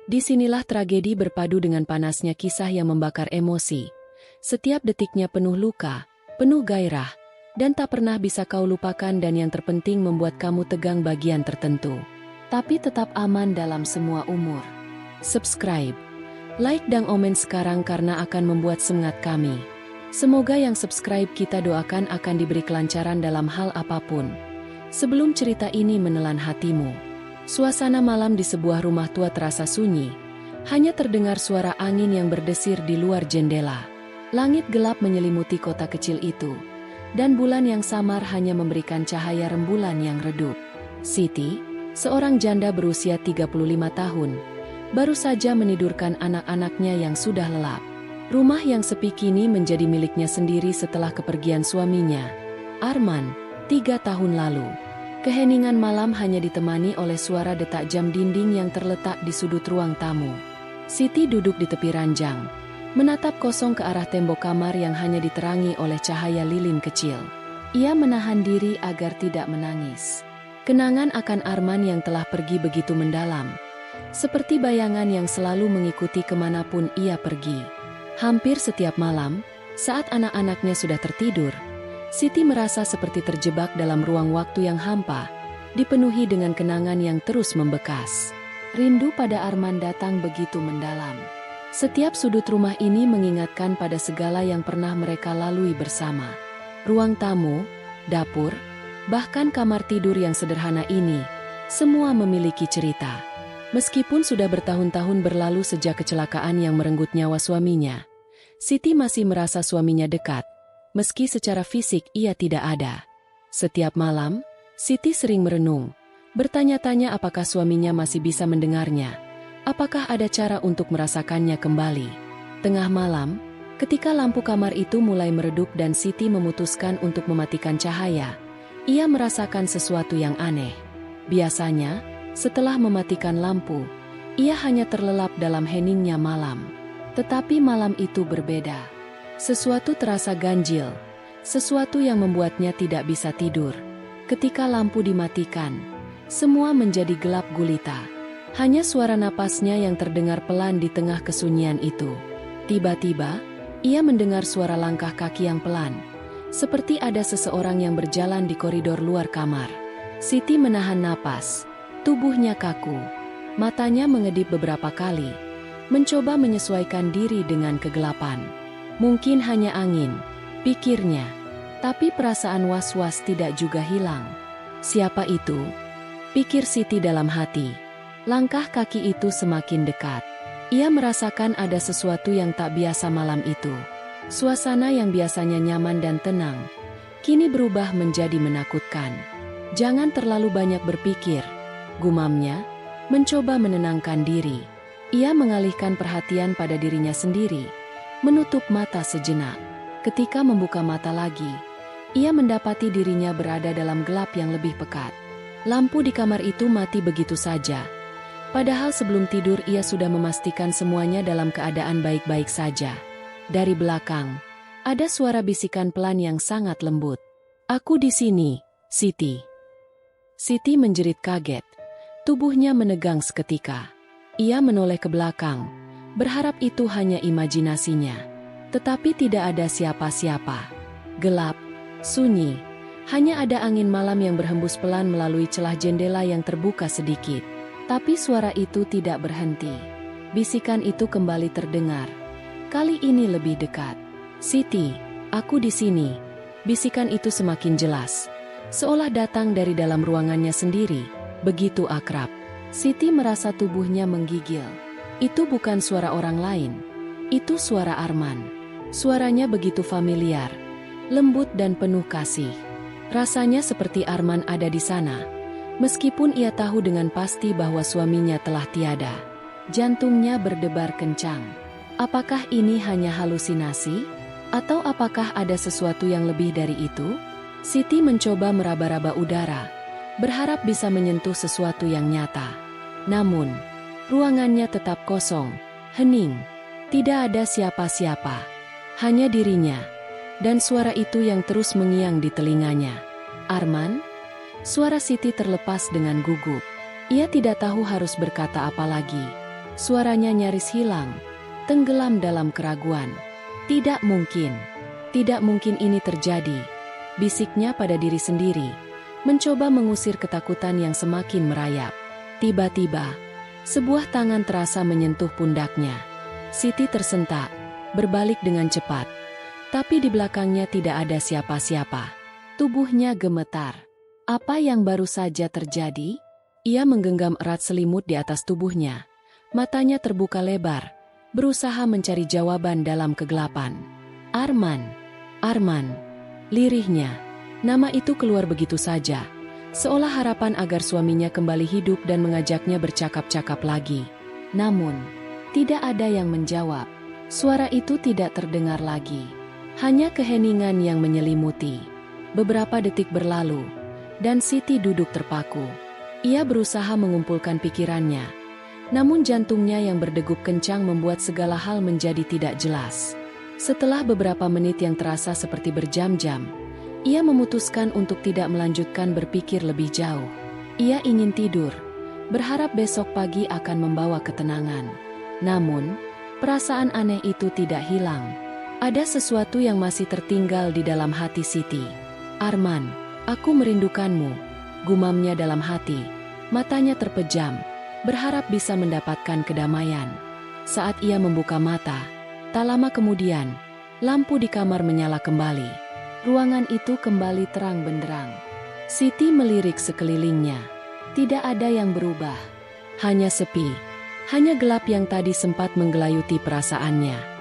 Disinilah tragedi berpadu dengan panasnya kisah yang membakar emosi. Setiap detiknya penuh luka, penuh gairah, dan tak pernah bisa kau lupakan dan yang terpenting membuat kamu tegang bagian tertentu. Tapi tetap aman dalam semua umur. Subscribe, like dan komen sekarang karena akan membuat semangat kami. Semoga yang subscribe kita doakan akan diberi kelancaran dalam hal apapun. Sebelum cerita ini menelan hatimu, suasana malam di sebuah rumah tua terasa sunyi. Hanya terdengar suara angin yang berdesir di luar jendela. Langit gelap menyelimuti kota kecil itu, dan bulan yang samar hanya memberikan cahaya rembulan yang redup. Siti, seorang janda berusia 35 tahun, baru saja menidurkan anak-anaknya yang sudah lelap. Rumah yang sepi kini menjadi miliknya sendiri setelah kepergian suaminya, Arman, 3 tahun lalu. Keheningan malam hanya ditemani oleh suara detak jam dinding yang terletak di sudut ruang tamu. Siti duduk di tepi ranjang, menatap kosong ke arah tembok kamar yang hanya diterangi oleh cahaya lilin kecil. Ia menahan diri agar tidak menangis. Kenangan akan Arman yang telah pergi begitu mendalam, seperti bayangan yang selalu mengikuti kemanapun ia pergi. Hampir setiap malam, saat anak-anaknya sudah tertidur, Siti merasa seperti terjebak dalam ruang waktu yang hampa, dipenuhi dengan kenangan yang terus membekas. Rindu pada Arman datang begitu mendalam. Setiap sudut rumah ini mengingatkan pada segala yang pernah mereka lalui bersama. Ruang tamu, dapur, bahkan kamar tidur yang sederhana ini, semua memiliki cerita. Meskipun sudah bertahun-tahun berlalu sejak kecelakaan yang merenggut nyawa suaminya, Siti masih merasa suaminya dekat, meski secara fisik ia tidak ada. Setiap malam, Siti sering merenung, bertanya-tanya apakah suaminya masih bisa mendengarnya, apakah ada cara untuk merasakannya kembali. Tengah malam, ketika lampu kamar itu mulai meredup dan Siti memutuskan untuk mematikan cahaya, ia merasakan sesuatu yang aneh. Biasanya, setelah mematikan lampu, ia hanya terlelap dalam heningnya malam. Tetapi malam itu berbeda. Sesuatu terasa ganjil, sesuatu yang membuatnya tidak bisa tidur. Ketika lampu dimatikan, semua menjadi gelap gulita. Hanya suara napasnya yang terdengar pelan di tengah kesunyian itu. Tiba-tiba, ia mendengar suara langkah kaki yang pelan, seperti ada seseorang yang berjalan di koridor luar kamar. Siti menahan napas. Tubuhnya kaku, matanya mengedip beberapa kali, mencoba menyesuaikan diri dengan kegelapan. Mungkin hanya angin, pikirnya, tapi perasaan was-was tidak juga hilang. Siapa itu? Pikir Siti dalam hati. Langkah kaki itu semakin dekat. Ia merasakan ada sesuatu yang tak biasa malam itu. Suasana yang biasanya nyaman dan tenang, kini berubah menjadi menakutkan. Jangan terlalu banyak berpikir, gumamnya, mencoba menenangkan diri. Ia mengalihkan perhatian pada dirinya sendiri, menutup mata sejenak. Ketika membuka mata lagi, ia mendapati dirinya berada dalam gelap yang lebih pekat. Lampu di kamar itu mati begitu saja. Padahal sebelum tidur ia sudah memastikan semuanya dalam keadaan baik-baik saja. Dari belakang, ada suara bisikan pelan yang sangat lembut. "Aku di sini, Siti." Siti menjerit kaget. Tubuhnya menegang seketika. Ia menoleh ke belakang, berharap itu hanya imajinasinya. Tetapi tidak ada siapa-siapa. Gelap, sunyi, hanya ada angin malam yang berhembus pelan melalui celah jendela yang terbuka sedikit. Tapi suara itu tidak berhenti. Bisikan itu kembali terdengar. Kali ini lebih dekat. "Siti, aku di sini." Bisikan itu semakin jelas, seolah datang dari dalam ruangannya sendiri. Begitu akrab. Siti merasa tubuhnya menggigil. Itu bukan suara orang lain. Itu suara Arman. Suaranya begitu familiar, lembut dan penuh kasih. Rasanya seperti Arman ada di sana, meskipun ia tahu dengan pasti bahwa suaminya telah tiada. Jantungnya berdebar kencang. Apakah ini hanya halusinasi? Atau apakah ada sesuatu yang lebih dari itu? Siti mencoba meraba-raba udara, berharap bisa menyentuh sesuatu yang nyata. Namun, ruangannya tetap kosong, hening. Tidak ada siapa-siapa, hanya dirinya, dan suara itu yang terus mengiang di telinganya. "Arman?" Suara Siti terlepas dengan gugup. Ia tidak tahu harus berkata apa lagi. Suaranya nyaris hilang, tenggelam dalam keraguan. Tidak mungkin ini terjadi, bisiknya pada diri sendiri, mencoba mengusir ketakutan yang semakin merayap. Tiba-tiba, sebuah tangan terasa menyentuh pundaknya. Siti tersentak, berbalik dengan cepat. Tapi di belakangnya tidak ada siapa-siapa. Tubuhnya gemetar. Apa yang baru saja terjadi? Ia menggenggam erat selimut di atas tubuhnya. Matanya terbuka lebar, berusaha mencari jawaban dalam kegelapan. Arman, lirihnya. Nama itu keluar begitu saja, seolah harapan agar suaminya kembali hidup dan mengajaknya bercakap-cakap lagi. Namun, tidak ada yang menjawab. Suara itu tidak terdengar lagi. Hanya keheningan yang menyelimuti. Beberapa detik berlalu, dan Siti duduk terpaku. Ia berusaha mengumpulkan pikirannya, namun jantungnya yang berdegup kencang membuat segala hal menjadi tidak jelas. Setelah beberapa menit yang terasa seperti berjam-jam, ia memutuskan untuk tidak melanjutkan berpikir lebih jauh. Ia ingin tidur, berharap besok pagi akan membawa ketenangan. Namun, perasaan aneh itu tidak hilang. Ada sesuatu yang masih tertinggal di dalam hati Siti. "Arman, aku merindukanmu," gumamnya dalam hati. Matanya terpejam, berharap bisa mendapatkan kedamaian. Saat ia membuka mata, tak lama kemudian, lampu di kamar menyala kembali. Ruangan itu kembali terang benderang. Siti melirik sekelilingnya. Tidak ada yang berubah. Hanya sepi. Hanya gelap yang tadi sempat menggelayuti perasaannya.